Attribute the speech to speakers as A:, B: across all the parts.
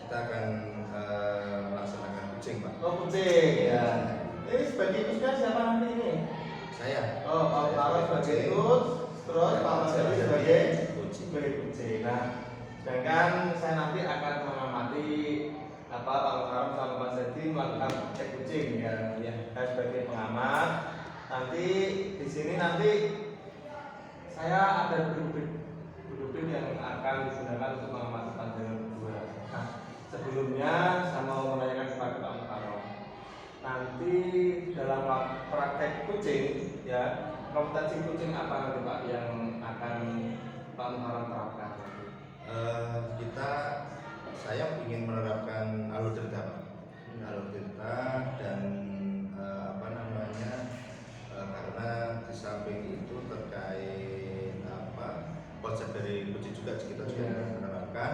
A: kita akan melaksanakan kucing, Pak.
B: Oh, kucing ya. Ini sebagai coachnya siapa nanti ini?
A: Saya.
B: Oh, Pak sebagai coach, terus Pak Mas Hadi sebagai kucing. Nah, sedangkan saya nanti akan mengamati apa Pak Karam sama Mas Hadi melakukan cek kucing ya. Saya sebagai pengamat. Nanti di sini nanti saya ada beduk yang akan digunakan untuk mengamati pandangan berdua. Nah, sebelumnya saya mau menanyakan kepada Pak Karam. Nanti dalam praktek kucing ya, kompetensi kucing apa nanti Pak yang akan Pak Muharam terapkan?
A: Saya ingin menerapkan alur cerita, Pak. Alur cerita dan karena di samping itu terkait konsep dari kucing juga kita juga menerapkan.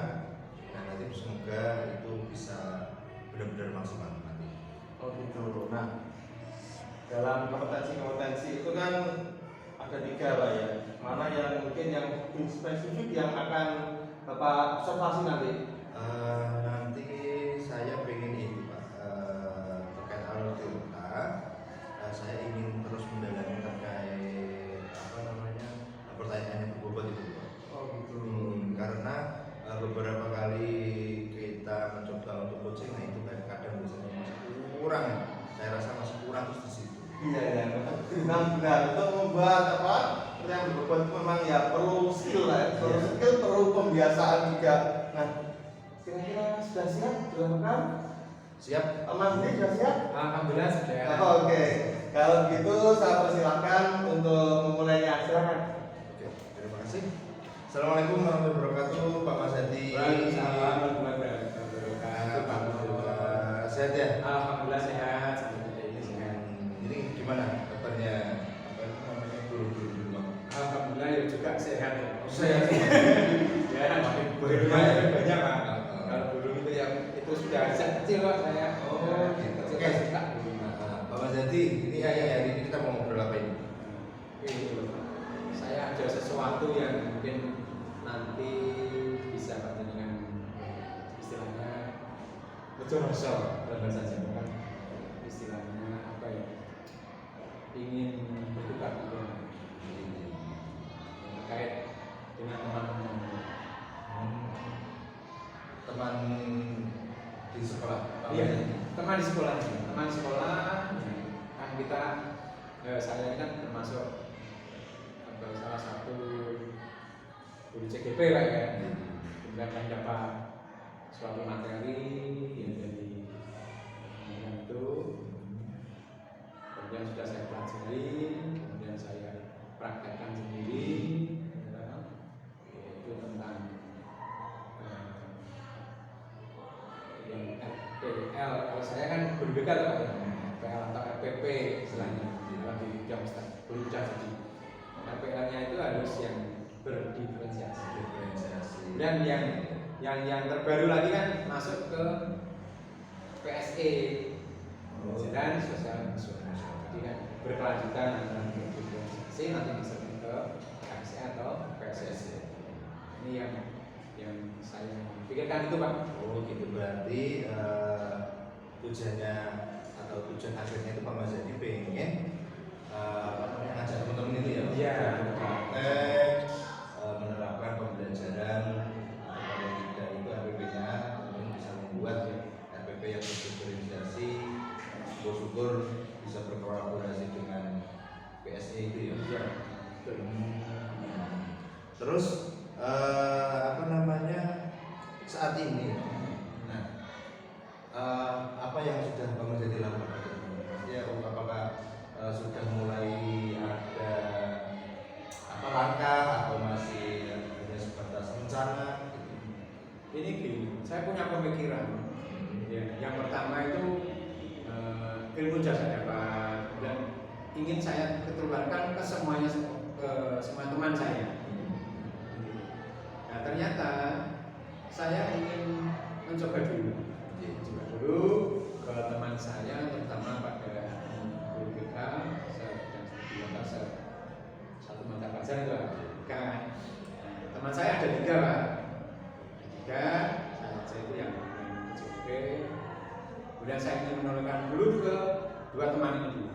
A: Nah, nanti semoga itu bisa benar-benar maksimal nanti.
B: Oh gitu. Nah, dalam kompetensi itu kan ada 3 Pak ya. Mana yang mungkin yang spesifik yang akan Bapak observasi nanti?
A: Nanti saya pengen ini Pak, terkait alur cerita. Saya ingin terus mendalami terkait pertanyaan yang berbobot itu, Pak.
B: Oh gitu.
A: Karena beberapa kali kita mencoba untuk coaching, nah itu kadang biasanya masih kurang. Saya rasa masih kurang terus di situ.
B: Iya, benar. Untuk membuat yang berbobot itu memang ya perlu skill lah, perlu skill, perlu pembiasaan juga. Nah, kira-kira sudah siap dilakukan?
A: Siap.
B: Mas Dik sudah siap?
C: Alhamdulillah sudah.
B: Oke. Kalau begitu saya persilakan untuk memulainya. Silakan.
A: Oke, terima kasih. Assalamualaikum warahmatullahi wabarakatuh, Pak Mas Hadi.
C: Waalaikumsalam warahmatullahi wabarakatuh. Pak Muhammad.
A: Sehat ya?
C: Alhamdulillah sehat.
A: Ini gimana kabarnya? Guru-guru di rumah?
C: Alhamdulillah ya juga sehat ya.
A: Sehat.
C: Ya, burungnya banyak Pak. Kalau burung itu yang itu sudah sejak kecil Pak saya.
A: Oh, gitu. Oke. Pak Mas Hadi, ini hari ini kita mau ngobrol apa ini?
C: Saya ada sesuatu yang mungkin nanti bisa dengan istilahnya betul-betul bahasa Jawa kan istilahnya apa ya, ingin bertukar pikiran terkait dengan
A: teman di sekolah.
C: Iya, teman di sekolah kan kita saya ini kan termasuk salah satu guru CGP Pak ya. Kemudian dapat suatu materi yang dari itu, kemudian sudah saya pelajari, kemudian saya praktekkan sendiri, yaitu tentang yang RPL. Kalau saya kan berbeda Pak ya, RPL atau RPP istilahnya dalam di bidang berbeda jadi. RPL-nya itu harus yang berdiferensiasi. Dan yang terbaru lagi kan masuk ke PSE, pelajaran sosial emosional. Jadi kan berkelanjutan antara diferensiasi nanti bisa ke PSE atau PSSE. Ini yang saya pikirkan itu Pak.
A: Oh gitu, berarti tujuannya atau tujuan akhirnya itu Pak Mas Hadi pengen ngajak teman-teman itu ya?
C: Iya.
A: Praktek, menerapkan pembelajaran yang tidak itu RPP-nya, kemudian bisa membuat RPP yang berdifferensiasi, syukur-syukur bisa berkolaborasi dengan PSE itu ya?
C: Iya.
A: Terus saat ini, apa yang sudah Pak Mas Hadi lakukan? Ya, apakah sudah mulai ada langkah atau masih hanya sebatas rencana?
C: Ini gini, saya punya pemikiran. Ya, yang pertama itu ilmu jasa dapat dan ingin saya ketularkan ke semuanya, ke semua teman saya. Nah ternyata saya ingin mencoba dulu ke teman saya, terutama pada guru BK dan satu mata pelajaran itu kan. Teman saya ada 3 Pak, 3 saya itu yang Kemudian saya ingin menolakkan dulu ke dua teman ini dulu.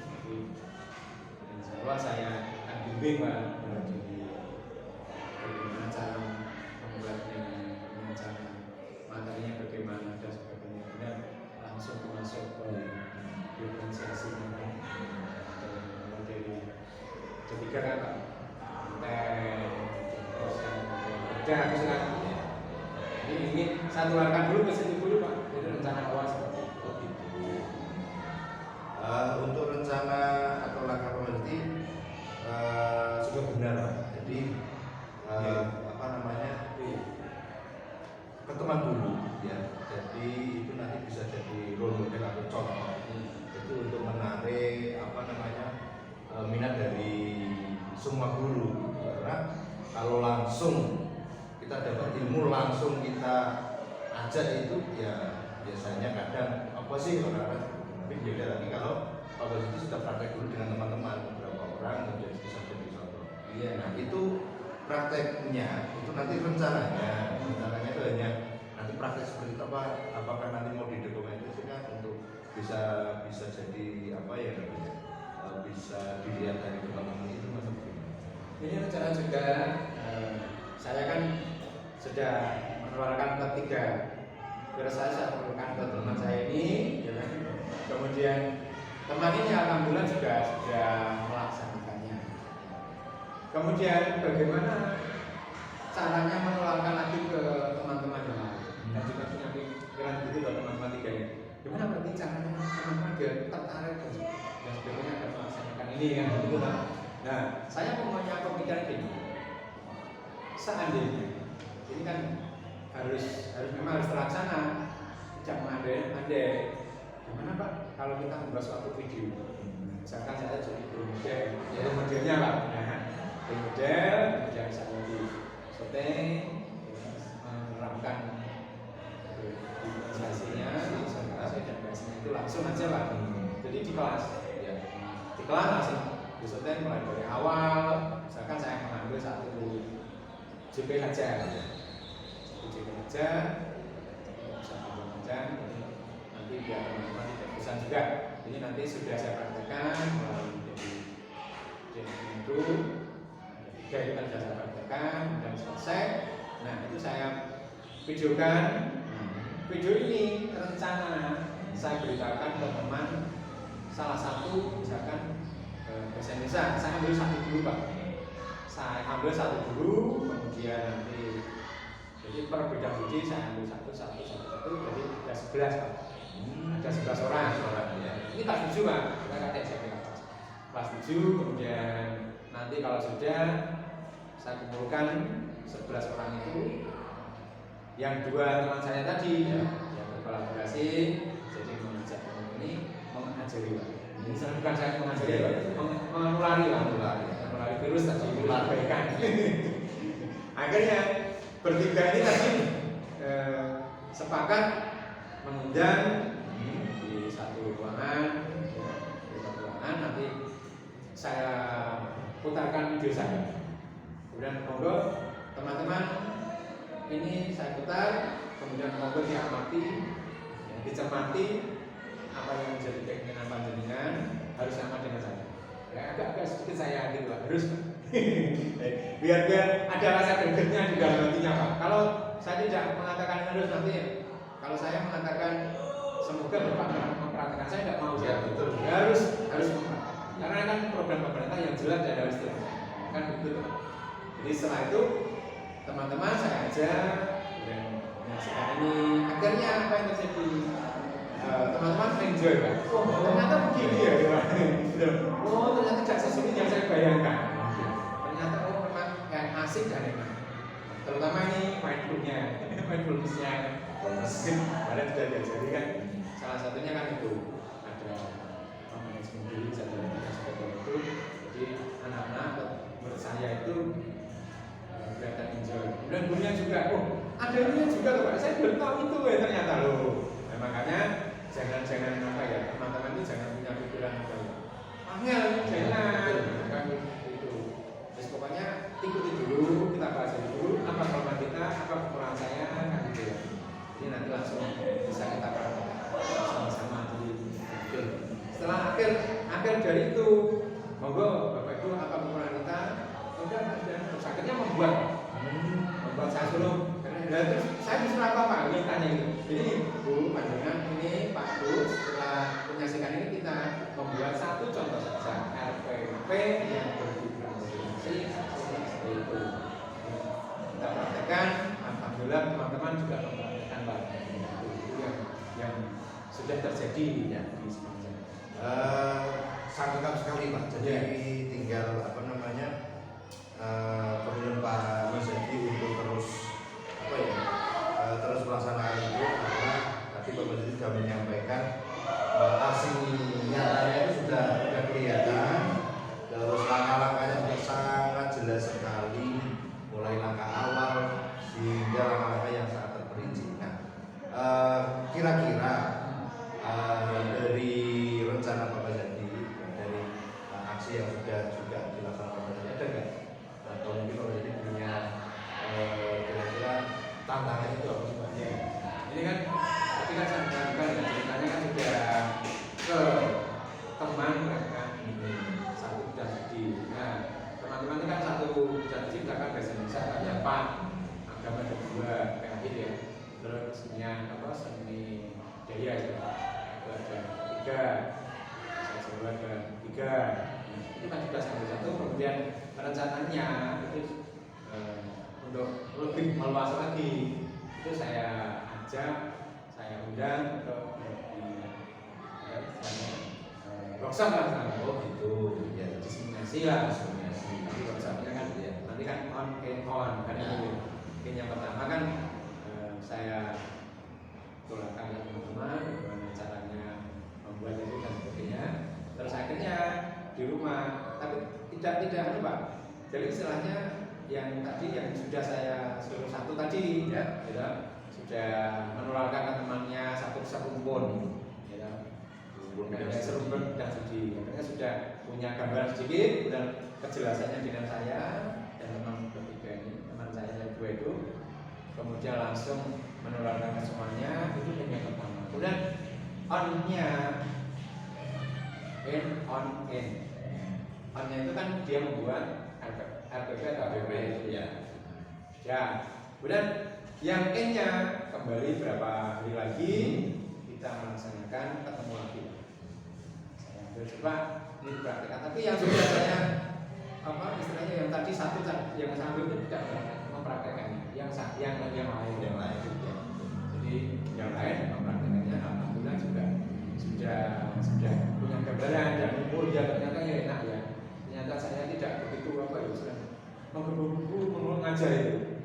C: Jadi, insya Allah saya akan bimbing Pak. Jadi bagaimana cara membuatnya, bagaimana cara materinya bagaimana dan sebagainya. Kemudian langsung masuk ke diferensiasinya kan. Dari ketiga kan Pak. Udah habis kan. Ini saya tularkan dulu ke situ dulu Pak. Itu rencana awal seperti itu.
A: Untuk rencana atau langkah peneliti sudah benar Pak. Jadi apa namanya pertemuan dulu ya. Jadi itu nanti bisa jadi role model atau contoh. Itu untuk menarik apa namanya minat dari semua guru. Karena kalau langsung kita dapat ilmu langsung kita ajak itu ya biasanya kadang apa sih orang-orang tapi beda lagi kalau pada itu sudah praktek dulu dengan teman-teman beberapa orang dan bisa jadi contoh. Iya, nah itu prakteknya itu nanti rencananya itu hanya nanti praktek seperti itu apa apakah nanti mau didokumentasikan untuk bisa jadi apa ya namanya bisa dilihat dari teman-teman itu macam
C: ini rencana juga saya kan sudah menawarkan ketiga biar saya menawarkan ke teman saya ini ya kan? Kemudian teman ini alhamdulillah juga sudah melaksanakannya. Kemudian bagaimana caranya menularkan lagi ke teman-teman yang lain dan juga punya pikiran gitu ke teman-teman tiga ini. Gimana berarti caranya teman-teman biar tertarik dan sebagainya akan melaksanakan ini kan gitu kan. Nah, saya punya pemikiran gini. Seandainya ini kan memang harus terlaksana, tidak mengandai-andai. Gimana Pak kalau kita membuat suatu video? Misalkan saya jadi model, itu modelnya Pak. Nah, model, kemudian saya di syuting, menerapkan diferensiasinya, presentasi dan bahasanya itu langsung aja Pak. Jadi di kelas, ya, di kelas langsung di syuting mulai dari awal. Misalkan saya mengambil satu JP saja, JP saja, satu jam, nanti biar teman-teman tidak bosan juga. Ini nanti sudah saya praktekkan melalui JP itu, ada 3 itu kan sudah saya praktekkan dan selesai. Nah itu saya videokan. Video ini rencana saya beritakan ke teman salah satu misalkan bahasa Indonesia. Saya ambil satu dulu Pak. Saya ambil satu dulu, kemudian nanti jadi per bidang studi saya ambil satu, jadi ada 11 Pak. Ada 11 orang ya. Ini kelas 7 Pak, kita kadang saya kelas 7, kemudian nanti kalau sudah saya kumpulkan 11 orang itu, yang 2 teman saya tadi ya, yang berkolaborasi, jadi mengajak ini mengajari Pak. Ini bukan saya mengajari Pak, menulari virus tadi melabaikan. Akhirnya bertiga ini tadi sepakat mengundang di satu ruangan, nanti saya putarkan video saya. Kemudian monggo teman-teman ini saya putar, kemudian monggo diamati, dicermati apa yang menjadi keinginan panjenengan harus sama dengan saya. Ya, agak sedikit saya gitu Pak, harus biar ada rasa gregetnya di dalam hatinya Pak. Kalau saya tidak mengatakan harus nanti, kalau saya mengatakan semoga Bapak mempraktekkan, saya tidak mau ya, betul. Harus mempraktekkan. Karena kan program pemerintah yang jelas dan harus dilaksanakan kan begitu. Jadi setelah itu teman-teman saya ajak dan menyaksikan ini. Akhirnya apa yang terjadi? Teman-teman enjoy Pak. Oh ternyata begini ya. Oh ternyata tidak sesuai yang saya bayangkan. Ternyata memang kayak asik dan enak. Terutama ini mindfulness-nya mesin. Kalian sudah diajari kan. Salah satunya kan itu ada manajemen diri dan seperti itu. Jadi anak-anak menurut saya itu kelihatan enjoy. Kemudian gurunya juga, oh ada ininya juga loh Pak. Saya belum tahu itu ya ternyata loh. Nah, makanya jangan apa ya, teman-teman itu jangan punya pikiran apa ya. Angel, jangan. Kan itu. Terus pokoknya ikuti dulu, kita pelajari dulu apa kelemahan kita, apa kekurangan saya, kan gitu ya. Jadi nanti langsung bisa kita praktekkan. dari itu, monggo Bapak Ibu apa kekurangan kita, udah terus akhirnya membuat saya suruh, terus saya disuruh apa Pak? Ini tanya gitu. Jadi Bu, pandangan ini Pak Bu, setelah menyaksikan ini kita membuat satu contoh saja RPP yang berdiplomasi seperti itu. Kita praktekkan, alhamdulillah teman-teman juga mempraktekkan Pak. Itu yang sudah terjadi ya di sepanjang.
A: Sangat lengkap sekali Pak. Jadi tinggal apa namanya kemudian Pak Mas Hadi untuk terus apa ya terus melaksanakan itu karena tadi Pak Mas Hadi sudah menyampaikan aksi nyatanya itu sudah kelihatan, terus langkah-langkahnya sudah sangat jelas sekali, mulai langkah awal hingga langkah-langkah yang sangat terperinci. Nah, kira-kira dari rencana Pak Mas Hadi, dari aksi yang sudah juga dilaksanakan Pak Mas Hadi, ada nggak? Atau mungkin Pak Mas Hadi punya kira-kira tantangan itu apa sih Pak?
C: Ya. Ini kan, tapi kan saya bukan ya, ceritanya kan sudah ke teman mereka satu sudah jadi. Nah, teman-teman ini kan satu sudah jadi, misalkan bahasa Indonesia ada Pak, agama ada dua, kayak gitu ya. Terus seni daya itu ada tiga, bahasa Jawa ada tiga. Itu kan juga satu, kemudian rencananya itu untuk lebih meluas lagi itu saya ajak, saya undang untuk workshop lah misalnya.
A: Oh gitu, ya
C: Diseminasi lah,
A: diskriminasi.
C: nanti workshopnya kan nanti kan on kan itu. Mungkin yang pertama kan saya tularkan ke teman-teman bagaimana caranya membuat itu dan sebagainya. Terus akhirnya di rumah, tapi tidak Pak. Jadi istilahnya yang tadi yang sudah saya suruh satu tadi ya, sudah menularkan ke temannya satu serumpun, serumpun dan studi. Akhirnya sudah punya gambaran sedikit dan kejelasannya dengan saya dan teman ketiga ini, teman saya yang dua itu, kemudian langsung menularkan ke semuanya. Itu yang pertama. Kemudian onnya onnya itu kan dia membuat RPP atau APP ya. Kemudian yang N-nya kembali berapa hari lagi kita melaksanakan ketemu lagi. Saya ambil coba ini dipraktikkan. Tapi yang sudah saya istilahnya yang tadi satu yang saya ambil itu tidak mempraktekannya. Yang lain. Ya. Jadi yang lain mempraktekannya alhamdulillah juga sudah punya gambaran dan dia ternyata ya enak ya. Ternyata saya tidak begitu menggebu-gebu mengajar itu,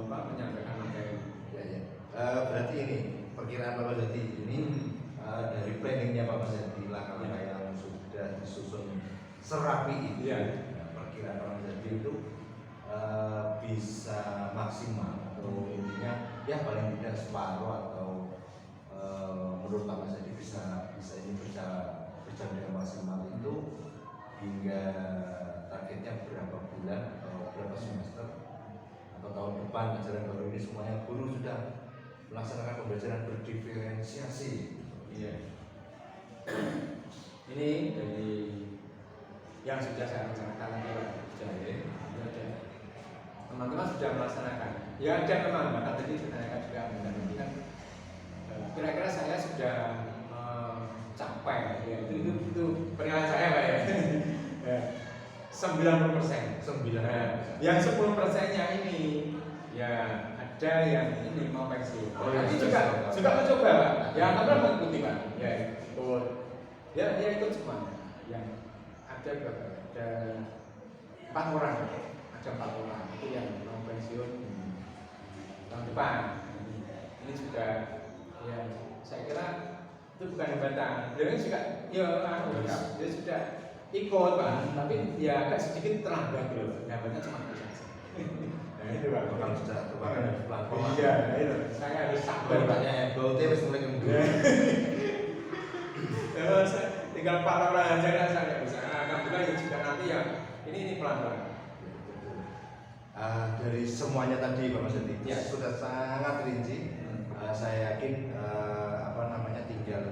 C: menyampaikan materi.
A: Ya. Berarti ini perkiraan Pak Mas Hadi ini dari planningnya Pak Mas Hadi, langkah-langkah yang sudah disusun serapi itu.
C: Ya.
A: Perkiraan Pak Mas Hadi itu bisa maksimal atau intinya ya paling tidak separuh atau menurut Pak Mas Hadi bisa ini berjalan dengan maksimal itu hingga targetnya berapa bulan atau berapa semester atau tahun depan ajaran baru ini semuanya guru sudah melaksanakan pembelajaran berdiferensiasi.
C: Iya. Ini dari yang sudah saya rencanakan teman-teman sudah melaksanakan. Ya ada memang bahkan tadi ditanyakan juga kan kira-kira saya sudah capai ya, itu penilaian saya Pak ya. 90%. Yang 10%-nya ini ya ada yang ini mau pensiun. Nanti juga mencoba Pak. Ya teman mengikuti Pak. Ya ikut. Ya ikut semua. Yang ada berapa? Ada 4 orang. Ada 4 orang itu yang mau pensiun tahun depan. Ini juga ya saya kira itu bukan hambatan. Beliau juga dia sudah ikut Pak, tapi ya agak sedikit terlambat gitu. Hambatannya cuma itu saja. Nah itu Pak,
A: Kalau sudah terbakar di platform.
C: Iya, itu. Saya harus sabar Pak.
A: BOT harus mulai mundur.
C: Terus tinggal 4 orang aja kan saya nggak bisa. Alhamdulillah ya juga nanti ya ini pelan-pelan.
A: Dari semuanya tadi Pak Mas Hadi
C: ya.
A: sudah sangat rinci. Saya yakin tinggal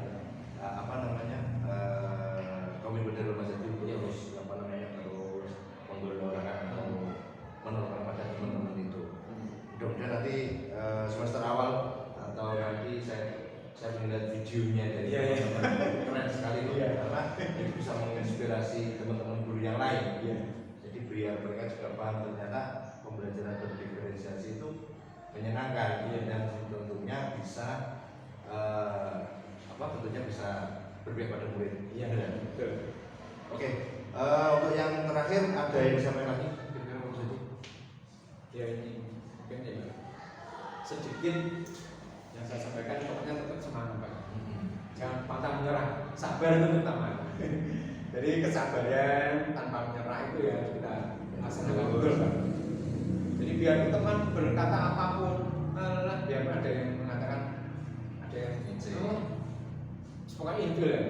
A: videonya dari
C: Iya, iya.
A: teman-teman keren sekali loh,
C: Iya.
A: karena itu bisa menginspirasi teman-teman guru yang lain.
C: Iya.
A: Jadi biar mereka juga paham ternyata pembelajaran berdiferensiasi itu menyenangkan,
C: Iya.
A: dan tentunya bisa tentunya bisa berpihak pada murid.
C: Iya, betul.
A: Oke, untuk yang terakhir ada yang disampaikan lagi? Kira-kira Mas Edi?
C: Ya ini mungkin ya sedikit yang saya sampaikan, pokoknya tetap semangat Pak. Jangan pantang menyerah, sabar itu utama. Jadi kesabaran tanpa menyerah itu ya kita laksanakan betul Pak. Jadi biar teman berkata apapun, biar ada yang mengatakan, ada yang pokoknya itu lah.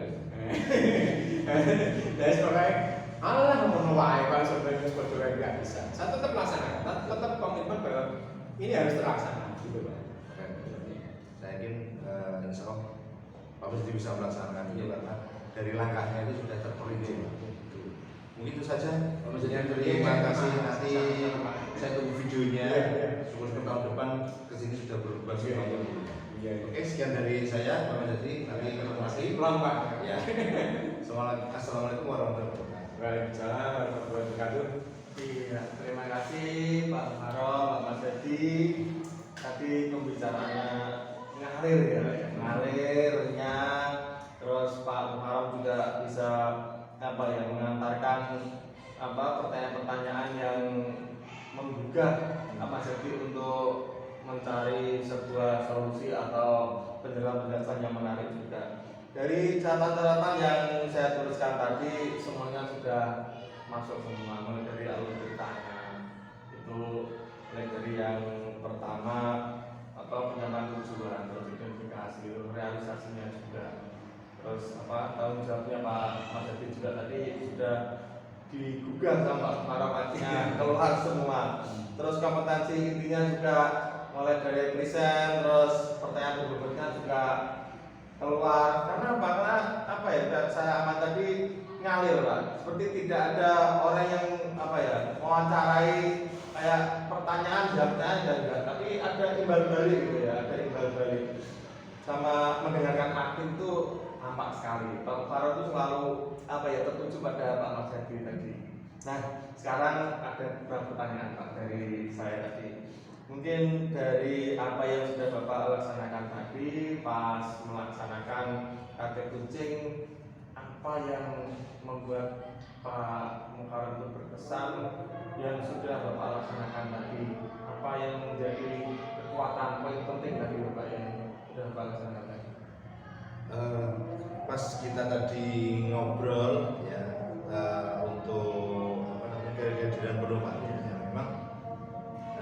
C: Dan sebenarnya Allah menuai kalau sebenarnya sebetulnya nggak bisa. Saya tetap laksanakan, tetap komitmen bahwa ini harus terlaksana, gitu Pak.
A: Saya yakin insya Allah Pak Presiden bisa melaksanakan itu karena dari langkahnya itu sudah terperinci. Mungkin itu saja Pak Presiden. Terima kasih. Nanti saya tunggu videonya. Syukur tahun depan kesini sudah berubah semua. Oke, sekian dari saya Pak Presiden. Nanti ketemu lagi.
C: Pulang Pak.
A: Ya. Assalamualaikum warahmatullahi wabarakatuh.
C: Waalaikumsalam warahmatullahi wabarakatuh.
B: Iya, terima kasih Pak Muharram, Pak Mas Edi. Tadi pembicaraannya ngalir ya, ngalirnya. Terus Pak Muharram juga bisa mengantarkan pertanyaan-pertanyaan yang menggugah Pak Mas Edi untuk mencari sebuah solusi atau penjelasan yang menarik juga. Dari catatan-catatan yang saya tuliskan tadi semuanya sudah masuk semua, mulai dari alur ceritanya itu, mulai dari yang pertama penyampaian tujuan, terus identifikasi, realisasinya juga, terus tanggung jawabnya Pak Mas Edi juga tadi sudah digugah sama harapannya keluar semua. Terus kompetensi intinya juga mulai dari present, terus pertanyaan berikutnya juga keluar. Karena saya amat tadi ngalir Pak, seperti tidak ada orang yang mewawancarai kayak pertanyaan jawabnya aja enggak, tapi ada imbal balik gitu ya, ada imbal balik sama mendengarkan aktif itu nampak sekali. Pak Muharram itu selalu tertuju pada Pak Mas Edi tadi. Nah, sekarang ada beberapa pertanyaan Pak dari saya tadi. Mungkin dari apa yang sudah Bapak laksanakan tadi pas melaksanakan KT kucing, apa yang membuat Pak Muharram itu berkesan yang sudah Bapak laksanakan tadi? Apa yang menjadi kekuatan paling penting dari Bapak yang sudah Bapak laksanakan tadi?
A: Pas kita tadi ngobrol ya untuk kehadiran penumpang ya, memang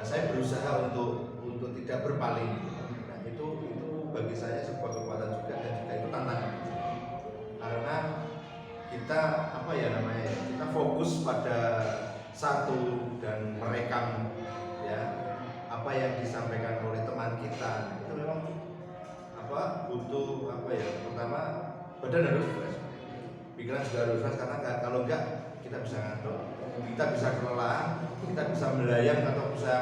A: saya berusaha untuk tidak berpaling. Nah, itu bagi saya sebuah kekuatan juga, dan juga itu tantangan. Karena kita kita fokus pada satu dan merekam ya apa yang disampaikan oleh teman kita. Itu memang butuh pertama badan harus fresh, pikiran juga harus fresh, karena kalau enggak kita bisa ngantuk, kita bisa kelelahan, kita bisa melayang atau bisa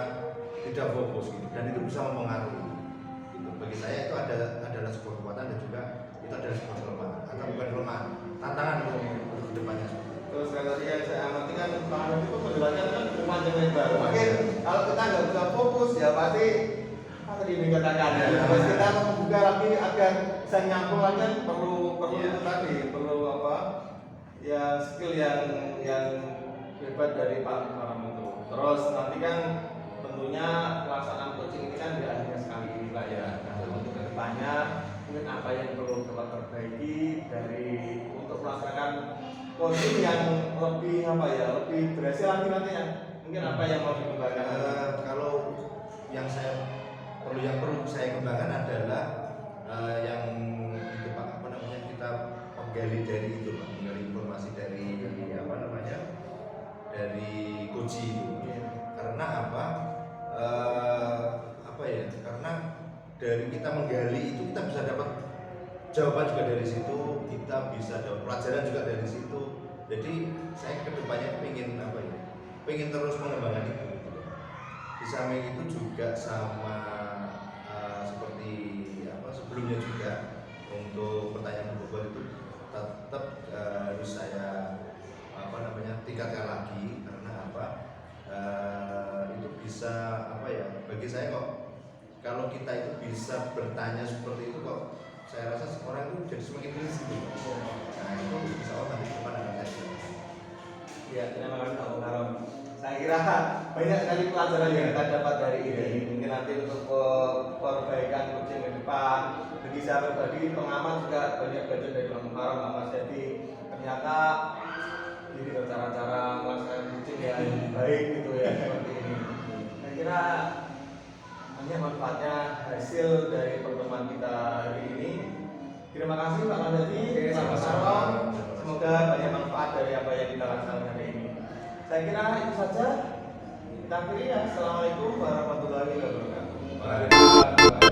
A: tidak fokus gitu, dan itu bisa mempengaruhi gitu. Bagi saya itu adalah sebuah kekuatan, dan juga itu adalah sebuah kelemahan, atau bukan kelemahan, tantangan untuk kedepannya.
B: Terus kalau tadi yang saya amati kan Pak Muharram itu penjelasannya kan panjang lebar. Mungkin kalau kita nggak bisa fokus ya pasti tadi dikatakan ya. Terus kita membuka lagi agar bisa nyambung lagi perlu itu tadi, perlu skill yang hebat dari Pak Muharram itu. Terus nanti kan tentunya pelaksanaan coaching ini kan tidak hanya sekali ini Pak ya. Nah, untuk kedepannya mungkin apa yang perlu kita perbaiki untuk melaksanakan coaching yang lebih berhasil lagi nantinya. Mungkin apa yang mau dikembangkan?
A: Kalau yang perlu saya kembangkan adalah yang itu Pak, kita menggali dari itu Pak, menggali informasi dari Koji itu. Karena karena dari kita menggali itu kita bisa dapat jawaban juga dari situ, kita bisa dapat pelajaran juga dari situ. Jadi saya kedepannya pengen terus mengembangkan itu. Di samping itu juga sama seperti sebelumnya juga untuk buat itu tetap harus saya tingkatkan lagi karena itu bisa bagi saya kok kalau kita itu bisa bertanya seperti itu kok saya rasa orang itu jadi semakin rezeki. Nah itu bisa nanti ke depan akan saya.
B: Ya, terima kasih Pak Karom. Saya kira banyak sekali pelajaran yang kita dapat dari ini. Mungkin nanti untuk perbaikan kucing ke depan. Bagi saya pribadi, pengamat juga banyak belajar dari Pak Karom, Pak Mas Dedi. Ternyata ini cara-cara melaksanakan kucing yang baik gitu ya seperti ini. Saya kira banyak manfaatnya hasil dari pertemuan kita hari ini. Terima kasih Pak Mas Dedi, Pak Karom. Semoga banyak manfaat dari apa yang kita laksanakan hari ini. Saya kira itu saja. Kita akhiri ya. Assalamualaikum warahmatullahi wabarakatuh.
C: Waalaikumsalam.